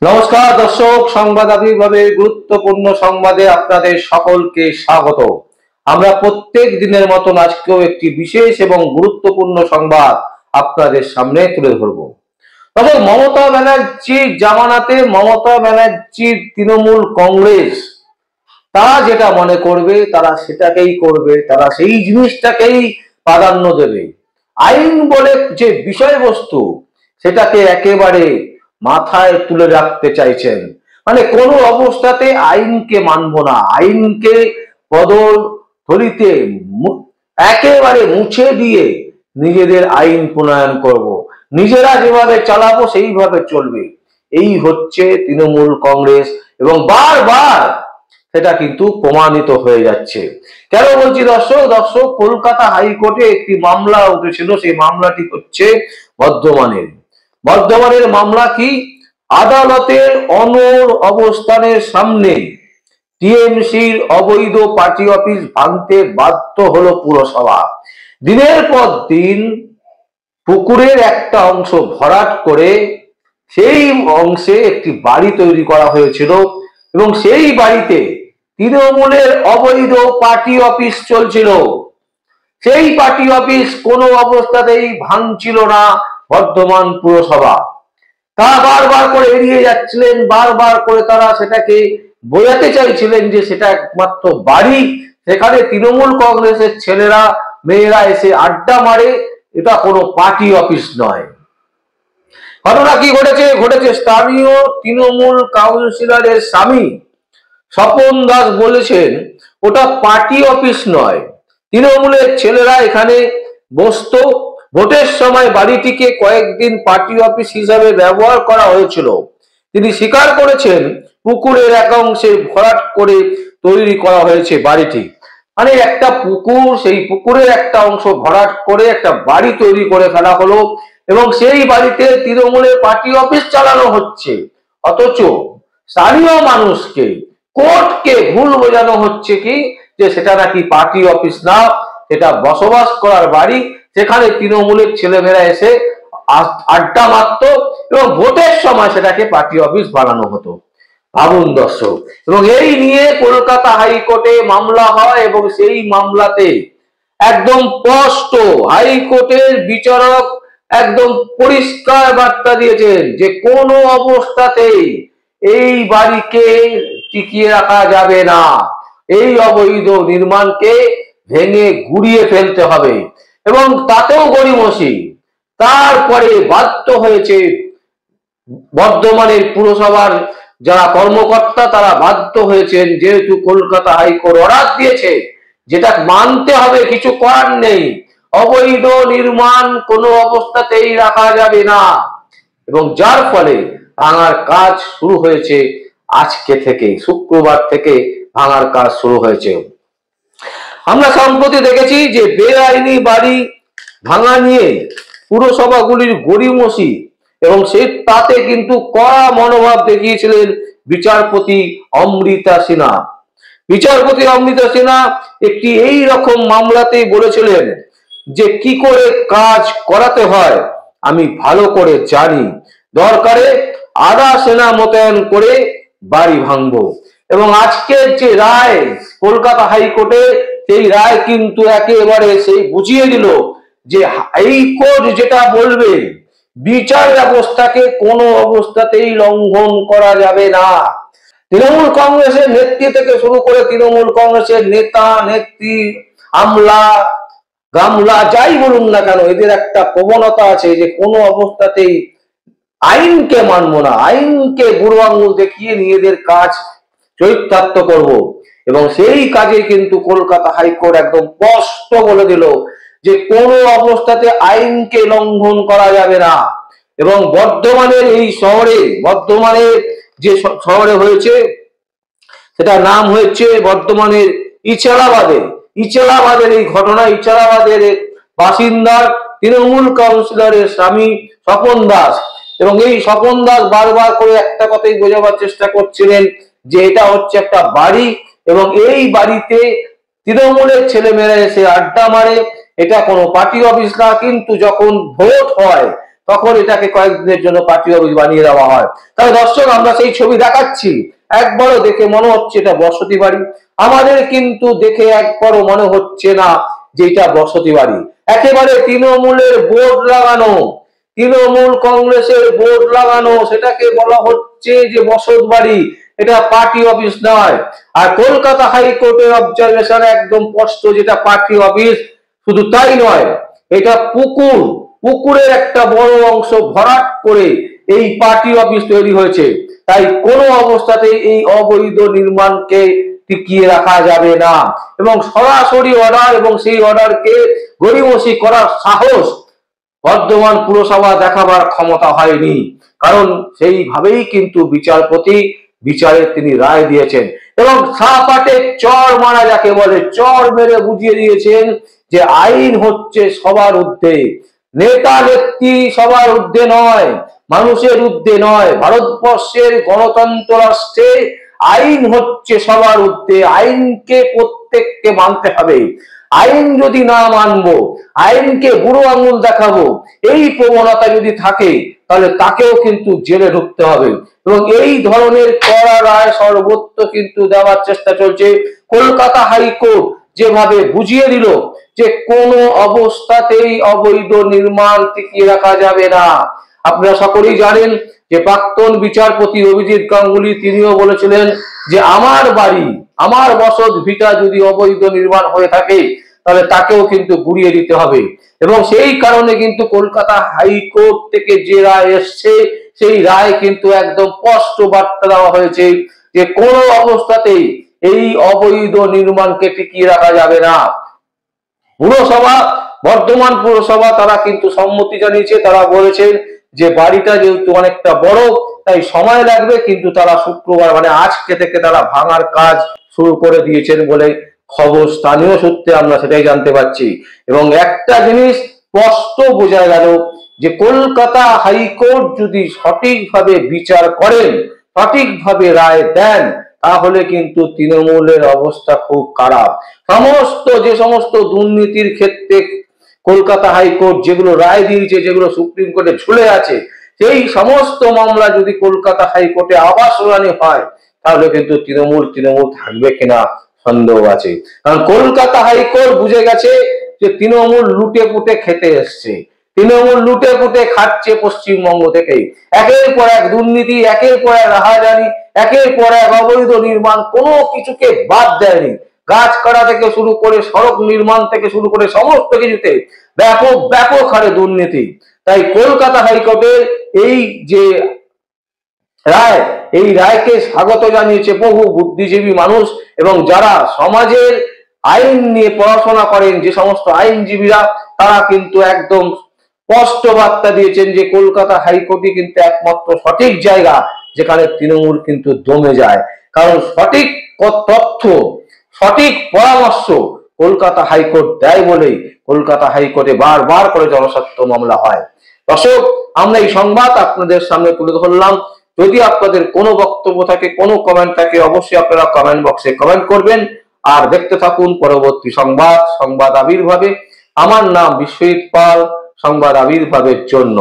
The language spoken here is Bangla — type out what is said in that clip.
নমস্কার দর্শক, সংবাদ আবির্ভাবে গুরুত্বপূর্ণ সংবাদে আপনাদের সকলকে স্বাগত। আমরা প্রত্যেক দিনের মতন আজকেও একটি বিশেষ এবং গুরুত্বপূর্ণ সংবাদ আপনাদের সামনে তুলে ধরব। দর্শক, মমতা ব্যানার্জির জামানাতে মমতা ব্যানার্জির তৃণমূল কংগ্রেস তারা যেটা মনে করবে তারা সেটাকেই করবে, তারা সেই জিনিসটাকেই প্রাধান্য দেবে। আইন বলে যে বিষয়বস্তু সেটাকে একেবারে মাথায় তুলে রাখতে চাইছেন। মানে কোনো অবস্থাতে আইনকে মানব না, আইনকে পদধূলিতে একেবারে মুছে দিয়ে নিজেদের আইন প্রণয়ন করব, নিজেরা যেভাবে চালাবো সেইভাবে চলবে। এই হচ্ছে তৃণমূল কংগ্রেস এবং বারবার সেটা কিন্তু প্রমাণিত হয়ে যাচ্ছে। কেন বলছি দর্শক, কলকাতা হাইকোর্টে একটি মামলা উঠেছিল। সেই মামলাটি হচ্ছে বর্ধমানের মামলা। কি? আদালতের অনড় অবস্থানের সামনে টিএমসির অবৈধ পার্টি অফিস ভাঙতে বাধ্য হলো পুরসভা। দিনের পর দিন পুকুরের একটা অংশ ভরাট করে সেই অংশে একটি বাড়ি তৈরি করা হয়েছিল এবং সেই বাড়িতে তৃণমূলের অবৈধ পার্টি অফিস চলছিল। সেই পার্টি অফিস কোনো অবস্থাতেই ভাঙছিল না বর্ধমান পুরসভা। তারা বারবার করে এড়িয়ে যাচ্ছিলেন, বারবার করে তারা সেটাকে বোঝাতে চাইছিলেন যে সেটা একমাত্র বাড়ি, সেখানে তৃণমূল কংগ্রেসের ছেলেরা মেয়েরা এসে আড্ডা মারে, এটা কোনো পার্টি অফিস নয়। ঘটনা কি ঘটেছে স্থানীয় তৃণমূল কাউন্সিলরের স্বামী স্বপন দাস বলেছেন ওটা পার্টি অফিস নয়, তৃণমূলের ছেলেরা এখানে বসতো। ভোটের সময় বাড়িটিকে কয়েকদিন পার্টি অফিস হিসাবে ব্যবহার করা হয়েছিল। তিনি স্বীকার করেছেন পুকুরের এক অংশে ভরাট করে তৈরি করা হয়েছে বাড়িটি। মানে একটা পুকুর, সেই পুকুরের একটা অংশ ভরাট করে একটা বাড়ি তৈরি করে ফেলা হলো এবং সেই বাড়িতে তৃণমূলের পার্টি অফিস চালানো হচ্ছে। অথচ স্থানীয় মানুষকে, কোর্টকে ভুল বোঝানো হচ্ছে কি যে সেটা নাকি পার্টি অফিস না, সেটা বসবাস করার বাড়ি, সেখানে তৃণমূলের ছেলেমেয়েরা এসে আড্ডা মারত এবং ভোটের সময় সেটাকে পার্টি অফিস বানানো হতো। ভাবুন দর্শক। এবং এই নিয়ে কলকাতা হাইকোর্টে মামলা হয় এবং সেই মামলাতে একদম স্পষ্ট হাইকোর্টের বিচারক একদম পরিষ্কার বার্তা দিয়েছেন যে কোনো অবস্থাতেই এই বাড়িকে টিকিয়ে রাখা যাবে না, এই অবৈধ নির্মাণকে ভেঙে গুড়িয়ে ফেলতে হবে। এবং তাতেও গড়িমসি। তারপরে বাধ্য হয়েছে বর্ধমানের পুরসভার যারা কর্মকর্তা, তারা বাধ্য হয়েছেন, যেহেতু কলকাতা হাইকোর্ট অর্ডার দিয়েছে, যেটা মানতে হবে, কিছু করার নেই। অবৈধ নির্মাণ কোনো অবস্থাতেই রাখা যাবে না এবং যার ফলে ভাঙার কাজ শুরু হয়েছে আজকে থেকে, শুক্রবার থেকে ভাঙার কাজ শুরু হয়েছে। আমরা সম্প্রতি দেখেছি যে বেআইনি বাড়ি ভাঙা নিয়ে পুরসভাগুলির গড়িমসি এবং তাতে কিন্তু কড়া মনোভাব দেখিয়েছিলেন বিচারপতি অমৃতা সিনহা। বিচারপতি অমৃতা সিনহা একটি এই রকম মামলাতেই বলেছিলেন যে কি করে কাজ করাতে হয় আমি ভালো করে জানি, দরকারে আধা সেনা মোতায়েন করে বাড়ি ভাঙবো। এবং আজকের যে রায় কলকাতা হাইকোর্টে, সেই রায় কিন্তু একেবারে সেই বুঝিয়ে দিল যে এই কোর্ট যেটা বলবে বিচার ব্যবস্থাকে কোনো অবস্থাতেই লঙ্ঘন করা যাবে না। তৃণমূল কংগ্রেসের নেত্রী থেকে শুরু করে তৃণমূল কংগ্রেসের নেতা নেত্রী, আমলা গামলা যাই বলুন না কেন, এদের একটা প্রবণতা আছে যে কোনো অবস্থাতেই আইনকে মানবো না, আইনকে বুড়ো আঙুল দেখিয়ে নিজেদের কাজ চরিতার্থ করব। এবং সেই কাজে কিন্তু কলকাতা হাইকোর্ট একদম স্পষ্ট বলে দিল যে কোনো অবস্থাতে আইনকে লঙ্ঘন করা যাবে না। এবং বর্ধমানের এই শহরে, বর্ধমানের যে শহরে হয়েছে সেটা নাম হয়েছে বর্ধমানের ইচালাবাদের এই ঘটনা। ইচালাবাদের বাসিন্দা তৃণমূল কাউন্সিলরের স্বামী স্বপন দাস। এবং এই স্বপন দাস বারবার করে একটা কথাই বোঝাবার চেষ্টা করছিলেন যে এটা হচ্ছে একটা বাড়ি এবং এই বাড়িতে তৃণমূলের ছেলেমেয়েরা এসে আড্ডা মারে, এটা কোনো পার্টি অফিস না। কিন্তু যখন ভোট হয় তখন এটাকে কয়েকদিনের জন্য পার্টি অফিস বানিয়ে দেওয়া হয়। তাহলে দর্শক, আমরা সেই ছবি দেখাচ্ছি, একবারও দেখে মনে হচ্ছে এটা বসতি বাড়ি। আমাদের কিন্তু দেখে একবারও মনে হচ্ছে না যে এটা বসতি বাড়ি। একেবারে তৃণমূলের বোর্ড লাগানো, তৃণমূল কংগ্রেসের বোর্ড লাগানো, সেটাকে বলা হচ্ছে যে বসত বাড়ি, এটা পার্টি অফিস নয়। আর কলকাতা হাইকোর্টের অবজারভেশন একদম স্পষ্ট, যেটা পার্টি অফিস। শুধু তাই নয়, এটা পুকুর, পুকুরের একটা বড় অংশ ভরাট করে এই পার্টি অফিস তৈরি হয়েছে। তাই কোনো অবস্থাতেই এই অবৈধ নির্মাণকে টিকিয়ে রাখা যাবে না, এবং সরাসরি অর্ডার এবং সেই অর্ডারকে গড়িমসি করার সাহস বর্ধমান পুরসভা দেখাবার ক্ষমতা হয়নি। কারণ সেইভাবেই কিন্তু বিচারপতি বিচারে তিনি রায় দিয়েছেন, এবং সাপাটে চর মারা, যাকে বলে চর মেরে বুঝিয়ে দিয়েছেন যে আইন হচ্ছে সবার ঊর্ধ্বে, নেতা নেত্রী সবার ঊর্ধ্বে নয়, মানুষের ঊর্ধ্বে নয়। ভারতবর্ষের গণতন্ত্র রাষ্ট্রে আইন হচ্ছে সবার ঊর্ধ্বে, আইনকে প্রত্যেককে মানতে হবে। আইন যদি না মানবো, আইনকে বুড়ো আঙুল দেখাবো, এই প্রবণতা যদি থাকে, তাহলে তাকেও কিন্তু জেলে ঢুকতে হবে। এবং এই ধরনের কড়া রায় সর্বত্র কিন্তু দেওয়ার চেষ্টা চলছে। কলকাতা হাইকোর্ট যেভাবে বুঝিয়ে দিল যে কোনো অবস্থাতেই অবৈধ নির্মাণ টিকিয়ে রাখা যাবে না। আপনারা সকলেই জানেন যে প্রাক্তন বিচারপতি অভিজিৎ গাঙ্গুলি তিনিও বলেছিলেন যে আমার বাড়ি, আমার বসত ভিটা যদি অবৈধ নির্মাণ হয়ে থাকে, তাহলে তাকেও কিন্তু গুড়িয়ে দিতে হবে। এবং সেই কারণে কিন্তু কলকাতা হাইকোর্ট থেকে যে রায় এসছে, সেই রায় কিন্তু একদম স্পষ্ট বার্তা দেওয়া হয়েছে যে কোনো অবস্থাতেই এই অবৈধ নির্মাণকে টিকিয়ে রাখা যাবে না। পুরসভা, বর্ধমান পুরসভা, তারা কিন্তু সম্মতি জানিয়েছে। তারা বলেছেন যে বাড়িটা যেহেতু অনেকটা বড়, তাই সময় লাগবে, কিন্তু তারা শুক্রবার মানে আজকে থেকে তারা ভাঙার কাজ শুরু করে দিয়েছেন বলে খবর, স্থানীয় সূত্রে আমরা সেটাই জানতে পারছি। এবং একটা জিনিস স্পষ্ট বোঝা গেল যে কলকাতা হাইকোর্ট যদি সঠিকভাবে বিচার করেন, সঠিকভাবে রায় দেন, তাহলে কিন্তু তৃণমূলের অবস্থা খুব খারাপ। যে সমস্ত দুর্নীতির ক্ষেত্রে কলকাতা হাইকোর্ট যেগুলো রায় দিয়েছে, যেগুলো সুপ্রিম কোর্টে ঝুলে আছে, সেই সমস্ত মামলা যদি কলকাতা হাইকোর্টে আবার শুনানি হয়, তাহলে কিন্তু তৃণমূল থাকবে কিনা সন্দেহ আছে। কারণ কলকাতা হাইকোর্ট বুঝে গেছে যে তৃণমূল লুটে পুটে খেতে এসছে, তৃণমূল লুটে পুটে খাচ্ছে পশ্চিমবঙ্গ থেকে। একের পর এক দুর্নীতি, একের পর এক রাহাজানি, একের পর এক অবৈধ নির্মাণ, কোনো কিছুকে বাদ দেয়নি। গাছ কাটা থেকে শুরু করে সড়ক নির্মাণ থেকে শুরু করে সমস্ত কিছুতে ব্যাপক ব্যাপক হারে দুর্নীতি। তাই কলকাতা হাইকোর্টের এই যে রায়, এই রায়কে স্বাগত জানিয়েছে বহু বুদ্ধিজীবী মানুষ, এবং যারা সমাজের আইন নিয়ে পড়াশোনা করেন, যে সমস্ত আইনজীবীরা, তারা কিন্তু একদম স্পষ্ট বার্তা দিয়েছেন যে কলকাতা হাইকোর্টই কিন্তু একমাত্র সঠিক জায়গা যেখানে তৃণমূল কিন্তু দমে যায়। কারণ সঠিক তথ্য, সঠিক পরামর্শ কলকাতা হাইকোর্ট দেয় বলেই কলকাতা হাইকোর্টে বারবার করে জনস্বার্থ মামলা হয়। দর্শক, আমরা এই সংবাদ আপনাদের সামনে তুলে ধরলাম। যদি আপনাদের কোনো বক্তব্য থাকে, কোনো কমেন্ট থাকে, অবশ্যই আপনারা কমেন্ট বক্সে কমেন্ট করবেন। আর দেখতে থাকুন পরবর্তী সংবাদ আবির্ভাবে। আমার নাম বিশ্বজিৎ পাল, সংবাদ আবির্ভাবের জন্য।